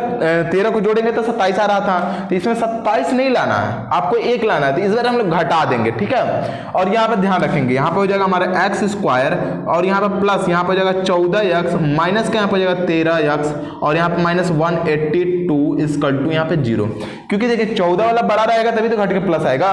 13 को जोड़ेंगे तो 27 आ रहा था, तो इसमें 27 नहीं लाना है, आपको 1 लाना है, तो इस बार हम लोग घटा देंगे, ठीक है। और यहाँ पे ध्यान रखेंगे, यहाँ पे हो जाएगा हमारा एक्स स्क्वायर और यहाँ पे प्लस यहाँ पे हो जाएगा 14x माइनस का यहाँ पे हो जाएगा 13x और यहाँ पे माइनस 182 इक्वल टू यहाँ पे 0, क्योंकि देखिए 14 वाला बड़ा रहेगा तभी तो घट के प्लस आएगा,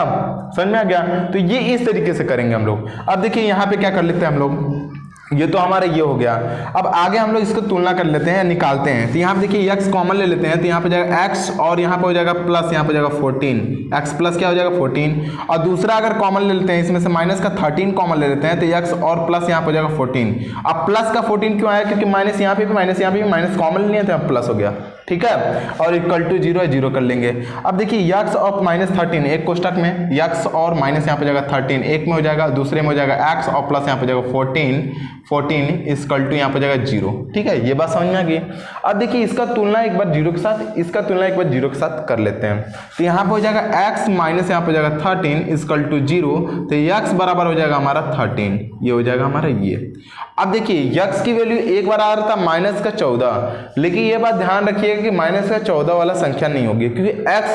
समझ में आ गया। तो ये इस तरीके से करेंगे हम लोग। अब देखिए यहाँ पे क्या कर लेते हैं हम लोग, ये तो हमारा ये हो गया। अब आगे हम लोग इसको तुलना कर लेते हैं, निकालते हैं। तो यहाँ पे देखिए x कॉमन ले लेते हैं तो यहाँ पे जाएगा x और यहाँ पे हो जाएगा प्लस यहाँ पे जाएगा 14, x प्लस क्या हो जाएगा 14, और दूसरा अगर कॉमन ले लेते हैं इसमें से माइनस का 13 कॉमन ले लेते हैं तो x और प्लस यहाँ पे हो जाएगा 14। अब प्लस का 14 क्यों आया, क्योंकि माइनस यहाँ पे भी माइनस यहाँ पे भी माइनस कॉमन लिए थे, अब प्लस हो गया, ठीक है। और इक्वल टू 0 है, 0 कर लेंगे। अब देखिए x और माइनस 13 एक कोष्टक में x और माइनस यहाँ पे जाएगा 13, एक में हो जाएगा, दूसरे में हो जाएगा x और प्लस यहाँ पे जाएगा 14 इक्वल टू यहाँ पे जाएगा 0, ठीक है। ये बात समझ में आ गई। अब देखिए इसका तुलना एक बार 0 के साथ, इसका तुलना एक बार 0 के साथ कर लेते हैं। तो यहाँ पे हो जाएगा x माइनस यहाँ पे जाएगा 13 इक्वल टू 0, तो x बराबर हो जाएगा हमारा 13, ये हो जाएगा हमारा ये। अब देखिए x की वैल्यू एक बार आ रहा था माइनस का 14, लेकिन ये बात ध्यान रखिएगा कि माइनस का 14 वाला संख्या नहीं होगी, क्योंकि x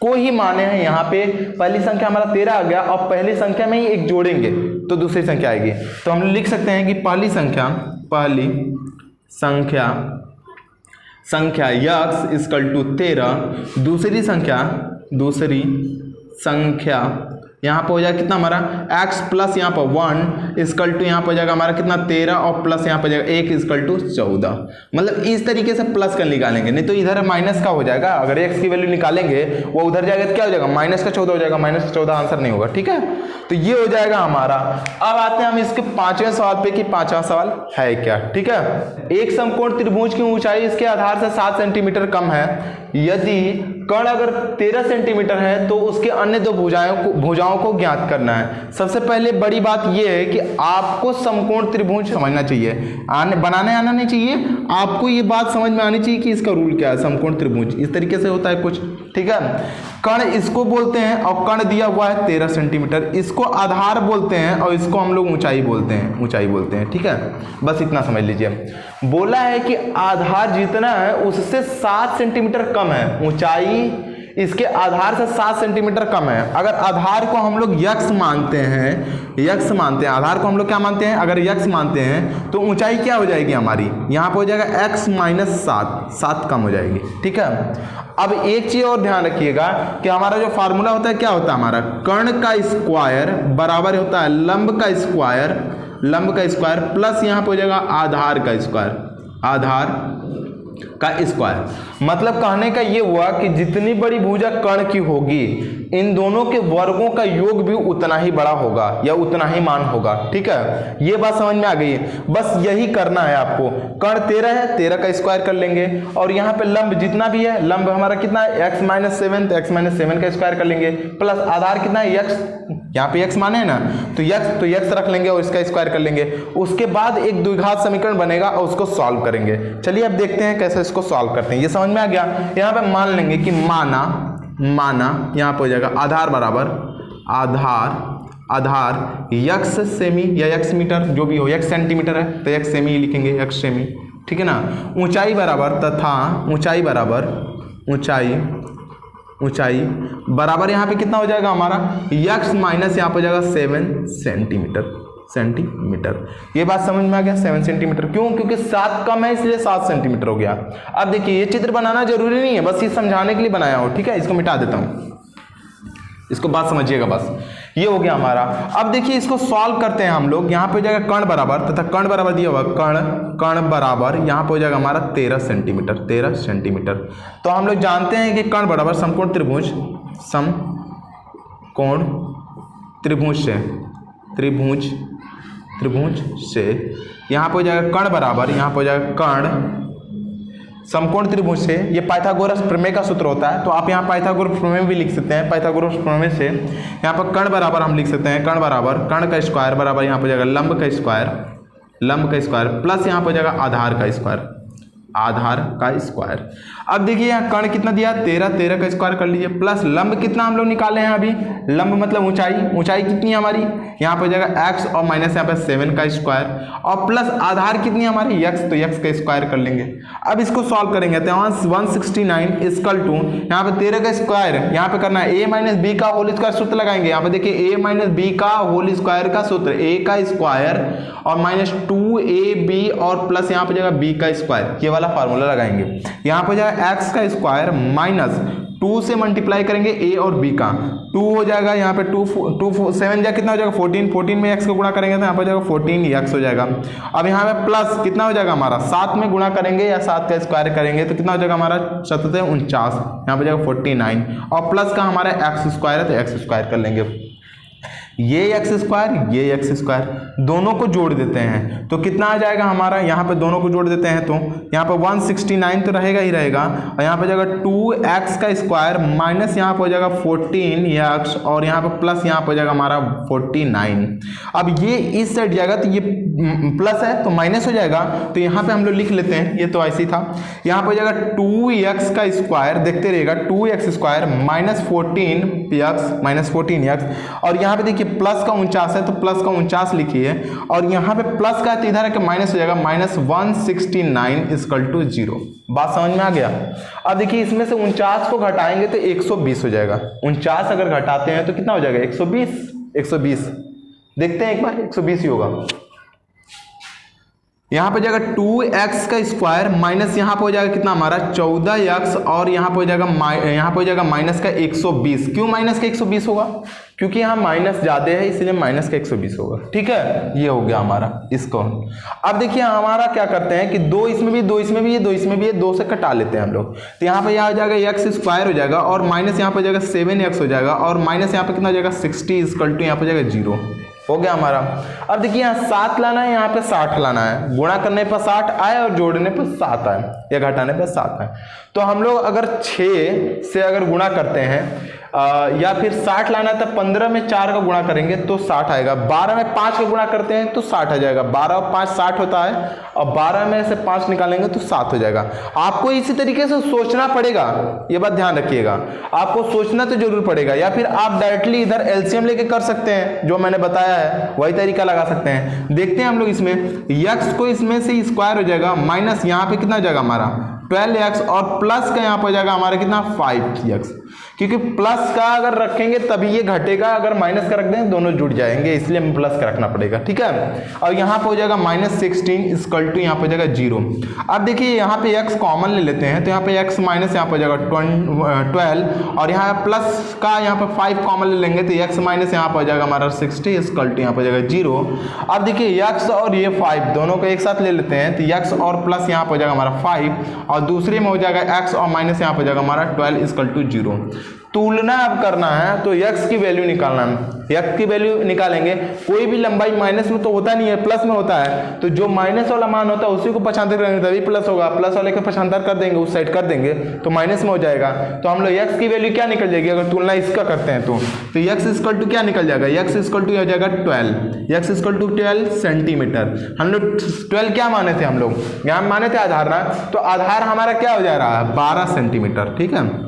को ही माने हैं यहाँ पे। पहली संख्या हमारा 13 आ गया और पहली संख्या में ही एक जोड़ेंगे तो दूसरी संख्या आएगी, तो हम लिख सकते हैं कि पहली संख्या x इक्वल टू 13, दूसरी संख्या यहाँ पे हो जाएगा कितना हमारा x प्लस यहाँ पर 1 इक्वल टू यहाँ पे हो जाएगा हमारा कितना 13 और प्लस यहाँ पे जाएगा 1 इक्वल टू 14। मतलब इस तरीके से प्लस का निकालेंगे, नहीं तो इधर माइनस का हो जाएगा। अगर x की वैल्यू निकालेंगे वो उधर जाएगा तो क्या हो जाएगा माइनस का 14 हो जाएगा, माइनस का 14 आंसर नहीं होगा, ठीक है। तो ये हो जाएगा हमारा। अब आते हैं हम इसके 5वें सवाल पे कि 5वां सवाल है क्या, ठीक है। एक समकोण त्रिभुज की ऊंचाई इसके आधार से 7 सेंटीमीटर कम है, यदि कण अगर 13 सेंटीमीटर है तो उसके अन्य दो भुजाओं को ज्ञात करना है। सबसे पहले बड़ी बात यह है कि आपको समकोण त्रिभुज समझना चाहिए, बनाने आना नहीं चाहिए, आपको ये बात समझ में आनी चाहिए कि इसका रूल क्या है। समकोण त्रिभुज इस तरीके से होता है कुछ, ठीक है। कण इसको बोलते हैं और कण दिया हुआ है 13 सेंटीमीटर, इसको आधार बोलते हैं और इसको हम लोग ऊंचाई बोलते हैं, ठीक है। बस इतना समझ लीजिए। बोला है कि आधार जितना है उससे 7 सेंटीमीटर कम है, ऊंचाई इसके आधार से 7 सेंटीमीटर कम है। अगर आधार को हम लोग x मानते हैं, आधार को हम लोग क्या मानते हैं, अगर x मानते हैं तो ऊंचाई क्या हो जाएगी हमारी, यहाँ पे हो जाएगा x माइनस 7 कम हो जाएगी, ठीक है। अब एक चीज और ध्यान रखिएगा कि हमारा जो फार्मूला होता है क्या होता है, हमारा कर्ण का स्क्वायर बराबर होता है लंब का स्क्वायर प्लस यहाँ पे हो जाएगा आधार का स्क्वायर। मतलब कहने का ये हुआ कि जितनी बड़ी भुजा कर्ण की होगी इन दोनों के वर्गों का योग भी उतना ही बड़ा होगा या उतना ही मान होगा, ठीक है। ये बात समझ में आ गई है। बस यही करना है आपको। कर्ण 13 है, 13 का स्क्वायर कर लेंगे और यहाँ पे लंब जितना भी है, लंब हमारा कितना है x-7, तो x-7 का स्क्वायर कर लेंगे प्लस आधार कितना है x यहाँ पे x माने है ना, तो x रख लेंगे और इसका स्क्वायर कर लेंगे। उसके बाद एक द्विघात समीकरण बनेगा और उसको सॉल्व करेंगे। चलिए अब देखते हैं कैसे इसको सॉल्व करते हैं। ये समझ में आ गया। यहाँ पे मान लेंगे कि माना यहाँ पे हो जाएगा आधार बराबर आधार x सेमी या x मीटर जो भी हो, x सेंटीमीटर है तो x सेमी लिखेंगे, x सेमी, ठीक है ना। ऊंचाई बराबर तथा ऊंचाई बराबर यहाँ पे कितना हो जाएगा हमारा x माइनस यहाँ पे हो जाएगा 7 सेंटीमीटर। ये बात समझ में आ गया। 7 सेंटीमीटर क्यों? क्योंकि 7 कम है इसलिए 7 सेंटीमीटर हो गया। अब देखिए ये चित्र बनाना जरूरी नहीं है, बस ये समझाने के लिए बनाया हो, ठीक है। इसको मिटा देता हूँ, इसको बात समझिएगा बस। ये हो गया हमारा। अब देखिए इसको सॉल्व करते हैं हम लोग। यहाँ पे हो जाएगा कर्ण बराबर तथा कर्ण बराबर दिया हुआ कर्ण बराबर यहाँ पे हो जाएगा हमारा 13 सेंटीमीटर। तो हम लोग जानते हैं कि कर्ण बराबर समकोण त्रिभुज से यहाँ पे हो जाएगा कर्ण बराबर यहाँ पे हो जाएगा कर्ण समकोण त्रिभुज से। ये पाइथागोरस प्रमेय का सूत्र होता है, तो आप यहाँ पाइथागोरस प्रमेय भी लिख सकते हैं। पाइथागोरस प्रमेय से यहाँ पर कर्ण बराबर हम लिख सकते हैं, कर्ण बराबर कर्ण का स्क्वायर बराबर यहाँ पर जाएगा लंब का स्क्वायर प्लस यहाँ पर जाएगा आधार का स्क्वायर। अब देखिए यहाँ कर्ण कितना दिया 13 का स्क्वायर कर लीजिए, प्लस लंब कितना हम लोग निकाले हैं अभी, लंब मतलब ऊंचाई कितनी है हमारी, यहाँ पे जाएगा x और माइनस यहाँ पे 7 का स्क्वायर और प्लस आधार कितनी है हमारी x, तो x का स्क्वायर कर लेंगे। अब इसको सॉल्व करेंगे तो यहाँ 169 इक्वल टू यहाँ पे 13 का स्क्वायर यहाँ पे करना है a माइनस बी का होल स्क्वायर सूत्र लगाएंगे। यहाँ पे देखिए a माइनस बी का होल स्क्वायर का सूत्र a का स्क्वायर और माइनस 2ab और प्लस यहाँ पे जाएगा b का स्क्वायर, ये वाला फार्मूला लगाएंगे। यहाँ पे जाएगा x का स्क्वायर माइनस 2 से मल्टीप्लाई करेंगे a और b का, 2 हो जाएगा यहाँ पे 7 जा कितना हो जाएगा 14 में x को गुणा करेंगे तो यहाँ पे जाएगा 14x हो जाएगा। अब यहाँ पे प्लस कितना हो जाएगा हमारा 7 में गुणा करेंगे या 7 का स्क्वायर करेंगे तो कितना हो जाएगा हमारा 7 49, यहाँ पे जाएगा 49 और प्लस का हमारा x स्क्वायर है तो x स्क्वायर कर लेंगे। ये x स्क्वायर दोनों को जोड़ देते हैं तो कितना आ जाएगा हमारा, यहाँ पे दोनों को जोड़ देते हैं तो यहाँ पे 169 तो रहेगा ही रहेगा और यहाँ पे जाएगा 2x का स्क्वायर माइनस यहाँ पे हो जाएगा 14x और यहाँ पे प्लस यहाँ पे हो जाएगा हमारा 49। अब ये इस साइड जाएगा तो ये प्लस है तो माइनस हो जाएगा, तो यहाँ पे हम लोग लिख लेते हैं, ये तो ऐसे ही था। यहाँ पे हो जाएगा 2x का स्क्वायर, देखते रहिएगा 2x स्क्वायर माइनस 14x और यहाँ पे देखिए प्लस का 49 है तो प्लस का 49 लिखिए और यहाँ पे प्लस का तो इधर है कि माइनस हो जाएगा माइनस 169 इक्वल टू 0। बात समझ में आ गया। अब देखिए इसमें से 49 को घटाएंगे तो 120 हो जाएगा। 49 अगर घटाते हैं तो कितना हो जाएगा 120। देखते हैं एक बार 120 ही होगा। यहाँ पे जाएगा 2x का स्क्वायर माइनस यहाँ पे हो जाएगा कितना हमारा 14x और यहाँ पे हो जाएगा माइनस का 120। क्यों माइनस का 120 होगा? क्योंकि यहाँ माइनस ज्यादा है इसलिए माइनस का 120 होगा। ठीक है, ये हो गया हमारा इसको। अब देखिए हमारा क्या करते हैं कि 2 इसमें भी 2 इसमें भी है 2 इसमें भी है, 2 से कटा लेते हैं हम लोग। तो यहाँ पे आ जाएगा x स्क्वायर हो जाएगा और माइनस यहाँ पे जाएगा 7x हो जाएगा और माइनस यहाँ पे कितना हो जाएगा 60 इक्वल टू यहाँ पे जाएगा 0 हो गया हमारा। अब देखिए यहाँ 7 लाना है, यहाँ पे 60 लाना है। गुणा करने पर 60 आए और जोड़ने पर 7 आए या घटाने पर 7 आए। तो हम लोग अगर 6 से अगर गुणा करते हैं या फिर 60 लाना है तो 15 में 4 का गुणा करेंगे तो 60 आएगा। 12 में 5 का गुणा करते हैं तो 60 आ जाएगा। 12 और 5 60 होता है और 12 में से 5 निकालेंगे तो 7 हो जाएगा। आपको इसी तरीके से सोचना पड़ेगा, ये बात ध्यान रखिएगा। आपको सोचना तो जरूर पड़ेगा या फिर आप डायरेक्टली इधर एलसीएम लेके कर सकते हैं, जो मैंने बताया है वही तरीका लगा सकते हैं। देखते हैं हम लोग इसमें x को इसमें से स्क्वायर हो जाएगा माइनस यहाँ पे कितना हो जाएगा हमारा 12x और प्लस का यहाँ पर जाएगा हमारा कितना 5x, क्योंकि प्लस का अगर रखेंगे तभी ये घटेगा, अगर माइनस का रख दें दोनों जुड़ जाएंगे, इसलिए हमें प्लस का रखना पड़ेगा। ठीक है, और यहाँ पे हो जाएगा माइनस 16 इक्वल टू यहाँ पे हो जाएगा 0। अब देखिए यहाँ पे x कॉमन ले लेते हैं तो यहाँ पे x माइनस यहाँ पे हो जाएगा 12 और यहाँ प्लस का यहाँ पे 5 कॉमन ले लेंगे तो x माइनस यहाँ पे हो जाएगा हमारा 60 इक्वल टू यहाँ पे हो जाएगा 0। अब देखिए x और ये 5 दोनों को एक साथ ले लेते हैं तो x और प्लस यहाँ पे हो जाएगा हमारा 5 और दूसरे में हो जाएगा x और माइनस यहाँ पे हो जाएगा हमारा 12 इक्वल टू 0। तुलना अब करना है तो x की वैल्यू निकालना है, x की वैल्यू निकालेंगे। कोई भी लंबाई माइनस में तो होता नहीं है, प्लस में होता है, तो जो माइनस वाला मान होता है उसी को पक्षांतर करेंगे तभी प्लस होगा, प्लस वाले का पक्षांतर कर देंगे, उस साइड कर देंगे तो माइनस में हो जाएगा। तो हम लोग x की वैल्यू क्या निकल जाएगी अगर तुलना इसका करते हैं तो x इक्वल टू क्या निकल जाएगा, x इक्वल टू हो जाएगा 12, x इक्वल टू 12 सेंटीमीटर। हम लोग 12 क्या माने थे, हम लोग यहाँ माने थे आधार ना, तो आधार हमारा क्या हो जा रहा है 12 सेंटीमीटर। ठीक है,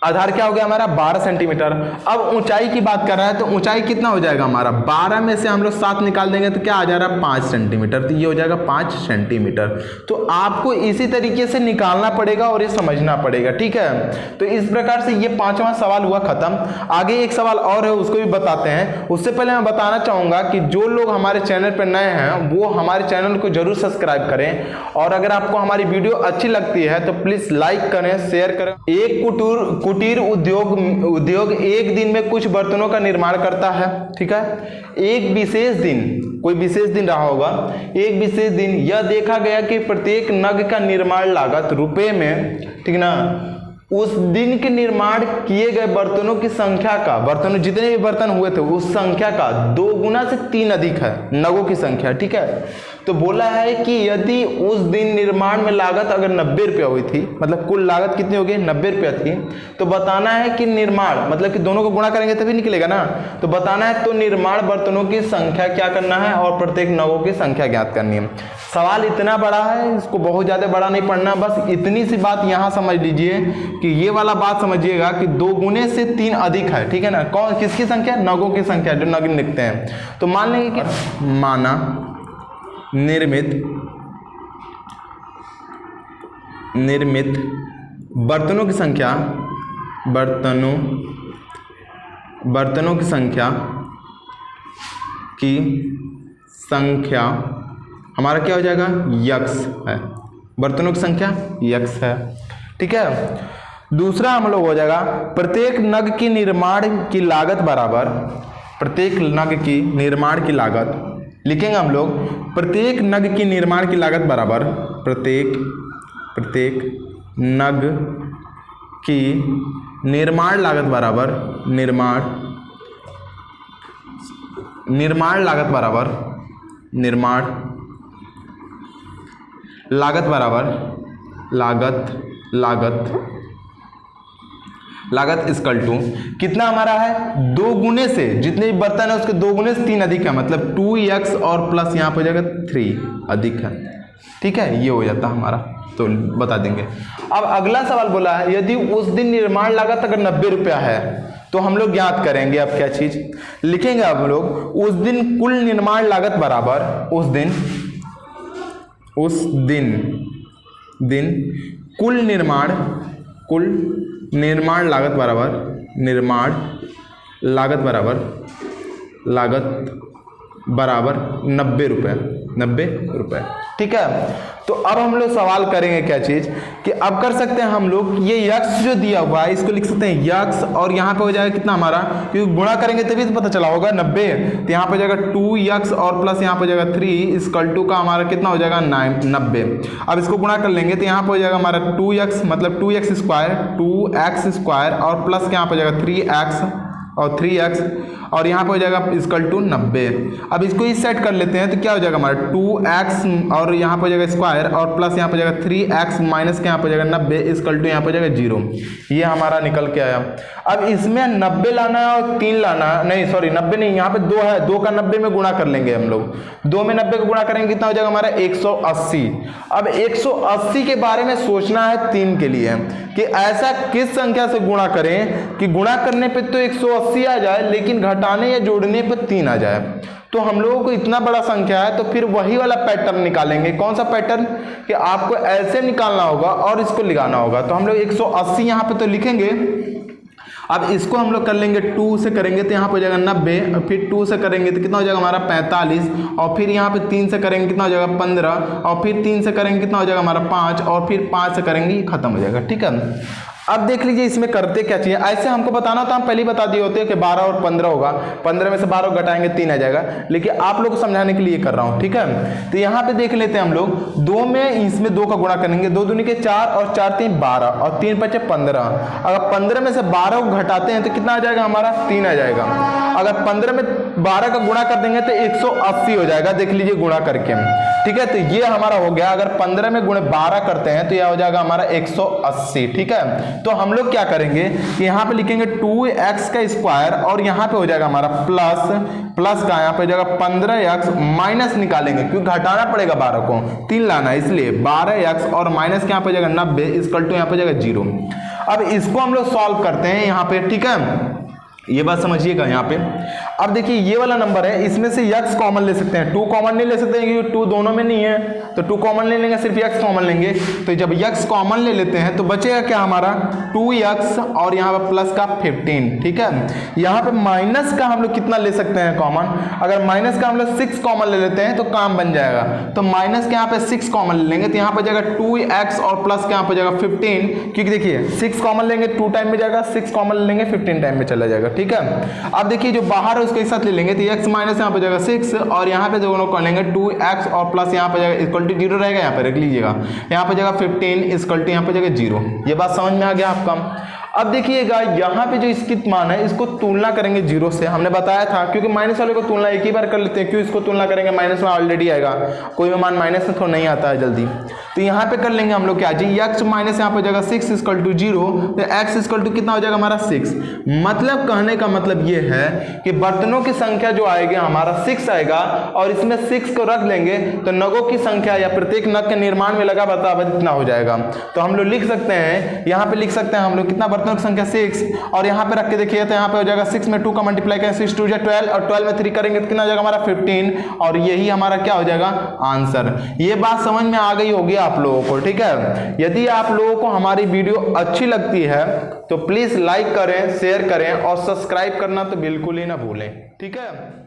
आधार क्या हो गया हमारा 12 सेंटीमीटर। अब ऊंचाई की बात कर रहा है तो ऊंचाई कितना हो जाएगा हमारा, 12 में से हम लोग 7 निकाल देंगे तो क्या आ जा रहा है 5 सेंटीमीटर, तो ये हो जाएगा 5 सेंटीमीटर। तो आपको इसी तरीके से निकालना पड़ेगा और ये समझना पड़ेगा। ठीक है, तो इस प्रकार से ये 5वां सवाल हुआ खत्म। आगे एक सवाल और है, उसको भी बताते हैं। उससे पहले मैं बताना चाहूंगा कि जो लोग हमारे चैनल पर नए हैं वो हमारे चैनल को जरूर सब्सक्राइब करें, और अगर आपको हमारी वीडियो अच्छी लगती है तो प्लीज लाइक करें, शेयर करें। एक कुटीर उद्योग एक दिन में कुछ बर्तनों का निर्माण करता है। ठीक है, एक विशेष दिन, कोई विशेष दिन रहा होगा, एक विशेष दिन यह देखा गया कि प्रत्येक नग का निर्माण लागत रुपए में, ठीक ना, उस दिन के निर्माण किए गए बर्तनों की संख्या का, बर्तनों जितने भी बर्तन हुए थे उस संख्या का 2 गुना से 3 अधिक है नगों की संख्या। ठीक है, तो बोला है कि यदि उस दिन निर्माण में लागत अगर 90 रुपया हुई थी, मतलब कुल लागत कितनी हो गई 90 रुपया थी, तो बताना है कि निर्माण, मतलब कि दोनों को गुणा करेंगे तभी निकलेगा ना, तो बताना है तो निर्माण बर्तनों की संख्या क्या करना है और प्रत्येक नगों की संख्या ज्ञात करनी है। सवाल इतना बड़ा है, इसको बहुत ज्यादा बड़ा नहीं पढ़ना, बस इतनी सी बात यहाँ समझ लीजिए कि ये वाला बात समझिएगा कि 2 गुने से 3 अधिक है। ठीक है ना, कौन किसकी संख्या, नगों की संख्या, जो नग लिखते हैं। तो मान लेंगे कि माना निर्मित बर्तनों की संख्या, बर्तनों की संख्या हमारा क्या हो जाएगा यक्स है, बर्तनों की संख्या यक्स है। ठीक है, दूसरा हम लोग हो जाएगा प्रत्येक नग की निर्माण की लागत बराबर, प्रत्येक नग की निर्माण की लागत लिखेंगे हम लोग, प्रत्येक नग की निर्माण की लागत बराबर प्रत्येक नग की निर्माण लागत बराबर निर्माण लागत इक्वल टू कितना हमारा है 2 गुने से, जितने भी बर्तन है उसके 2 गुने से 3 अधिक है, मतलब 2x और प्लस यहाँ पे हो जाएगा 3 अधिक है। ठीक है, ये हो जाता है हमारा, तो बता देंगे। अब अगला सवाल बोला है यदि उस दिन निर्माण लागत अगर 90 रुपया है तो हम लोग ज्ञात करेंगे। अब क्या चीज लिखेंगे हम लोग, उस दिन कुल निर्माण लागत बराबर, उस दिन कुल निर्माण लागत बराबर 90 रुपए। ठीक है, तो अब हम लोग सवाल करेंगे क्या चीज कि अब कर सकते हैं हम लोग, ये यक्स जो दिया हुआ है इसको लिख सकते हैं यक्स, और यहाँ पे हो जाएगा कितना हमारा, क्योंकि गुणा करेंगे तभी तो पता चला होगा 90, तो यहाँ पे हो जाएगा 2x और प्लस यहाँ पे हो जाएगा 3 इक्वल टू का हमारा कितना हो जाएगा 90। अब इसको गुणा कर लेंगे तो यहाँ पे हो जाएगा हमारा 2x मतलब 2x स्क्वायर और प्लस यहाँ पे हो जाएगा 3x और 3x और यहाँ पे हो जाएगा इक्वल टू 90। अब इसको इस सेट कर लेते हैं तो क्या हो जाएगा हमारा 2x और यहाँ पे हो जाएगा स्क्वायर और प्लस यहाँ पे हो जाएगा 3x माइनस के यहाँ पे हो जाएगा 90 इक्वल टू यहाँ पे हो जाएगा 0। ये हमारा निकल के आया। अब इसमें 90 लाना है और 3 लाना नहीं, सॉरी 90 नहीं, यहाँ पे 2 है, 2 का 90 में गुणा कर लेंगे हम लोग, 2 में 90 को गुणा करेंगे कितना हो जाएगा हमारा 180। अब 180 के बारे में सोचना है 3 के लिए कि ऐसा किस संख्या से गुणा करें कि गुणा करने पे तो 180 आ जाए लेकिन घटाने या जोड़ने पे 3 आ जाए। तो हम लोगों को इतना बड़ा संख्या है तो फिर वही वाला पैटर्न निकालेंगे। कौन सा पैटर्न कि आपको ऐसे निकालना होगा और इसको लगाना होगा। तो हम लोग 180 यहाँ पे तो लिखेंगे। अब इसको हम लोग कर लेंगे 2 से करेंगे तो यहाँ पे हो जाएगा 90 और फिर 2 से करेंगे तो कितना हो जाएगा हमारा 45 और फिर यहाँ पे 3 से करेंगे कितना हो जाएगा 15 और फिर 3 से करेंगे कितना हो जाएगा हमारा 5 और फिर 5 से करेंगे खत्म हो जाएगा। ठीक है, अब देख लीजिए इसमें करते क्या चाहिए, ऐसे हमको बताना तो हम पहले ही बता दिए होते हैं कि 12 और 15 होगा, 15 में से 12 घटाएंगे 3 आ जाएगा, लेकिन आप लोग को समझाने के लिए कर रहा हूं, ठीक है। तो यहाँ पे देख लेते हैं हम लोग 2 में इसमें 2 का गुणा करेंगे, 2 दूनी के 4 और 4 3 12 और 3 5 15। अगर 15 में से 12 को घटाते हैं तो कितना आ जाएगा हमारा 3 आ जाएगा। अगर 15 में 12 का गुणा कर देंगे तो 180 हो जाएगा, देख लीजिए गुणा करके, ठीक है। तो ये हमारा हो गया, अगर 15 में गुणे 12 करते हैं तो यह हो जाएगा हमारा 180, ठीक है। तो हम लोग क्या करेंगे कि यहाँ पे लिखेंगे 2x का स्क्वायर और यहाँ पे हो जाएगा हमारा प्लस का यहाँ पे हो जाएगा 15x, माइनस निकालेंगे क्योंकि घटाना पड़ेगा 12 को, 3 लाना है, इसलिए 12x और माइनस के यहाँ पे हो जाएगा 90 इक्वल टू यहाँ पे हो जाएगा 0। अब इसको हम लोग सॉल्व करते हैं यहाँ पे, ठीक है। ये बात समझिएगा यहाँ पे। अब देखिए ये वाला नंबर है, इसमें से x कॉमन ले सकते हैं, 2 कॉमन नहीं ले सकते हैं क्योंकि 2 दोनों में नहीं है, तो 2 कॉमन ले लेंगे, सिर्फ x कॉमन लेंगे। तो जब x कॉमन ले लेते हैं तो बचेगा क्या हमारा 2x और यहाँ पे प्लस का 15, ठीक है। यहाँ पे माइनस का हम लोग कितना ले सकते हैं कॉमन, अगर माइनस का हम लोग 6 कॉमन ले लेते हैं तो काम बन जाएगा। तो माइनस के यहाँ पे 6 कॉमन ले लेंगे तो यहाँ पे जाएगा 2x और प्लस के यहाँ पे जाएगा 15, क्योंकि देखिए 6 कॉमन लेंगे 2 टाइम में जाएगा, 6 कॉमन लेंगे 15 टाइम में चला जाएगा, ठीक है। अब देखिए जो बाहर है उसके साथ ले लेंगे तो x माइनस यहाँ पे जाएगा 6 और यहाँ पे दोनों कर लेंगे 2x और प्लस यहाँ पे जाएगा इक्वल टू 0 रहेगा, यहाँ पे रख लीजिएगा, यहाँ पे जाएगा 15 इक्वल टू यहाँ पे जाएगा 0। ये बात समझ में आ गया आपका। अब देखिएगा यहाँ पे जो इसकी मान है इसको तुलना करेंगे 0 से, हमने बताया था क्योंकि माइनस वाले को तुलना एक ही बार कर लेते हैं, क्यों इसको तुलना करेंगे, माइनस में ऑलरेडी आएगा, कोई भी मान माइनस में तो नहीं आता है जल्दी। तो यहाँ पे कर लेंगे हम लोग क्या जी, x माइनस यहाँ पे जाएगा 6 इक्वल टू 0, तो x इक्वल टू कितना हो जाएगा हमारा 6। मतलब कहने का मतलब ये है कि बर्तनों की संख्या जो आएगी हमारा 6 आएगा और इसमें 6 को रख लेंगे तो नगों की संख्या या प्रत्येक नग के निर्माण में लगा बराबर इतना हो जाएगा। तो हम लोग लिख सकते हैं, यहाँ पे लिख सकते हैं हम लोग कितना, बर्तनों की संख्या 6 और यहाँ पे रख के देखिए तो यहाँ पे हो जाएगा 6 में 2 का मल्टीप्लाई करें 6 2 12 और 12 में 3 करेंगे तो कितना हो जाएगा हमारा 15 और यही हमारा क्या हो जाएगा आंसर। ये बात समझ में आ गई होगी आप लोगों को, ठीक है। यदि आप लोगों को हमारी वीडियो अच्छी लगती है तो प्लीज लाइक करें, शेयर करें और सब्सक्राइब करना तो बिल्कुल ही ना भूलें, ठीक है।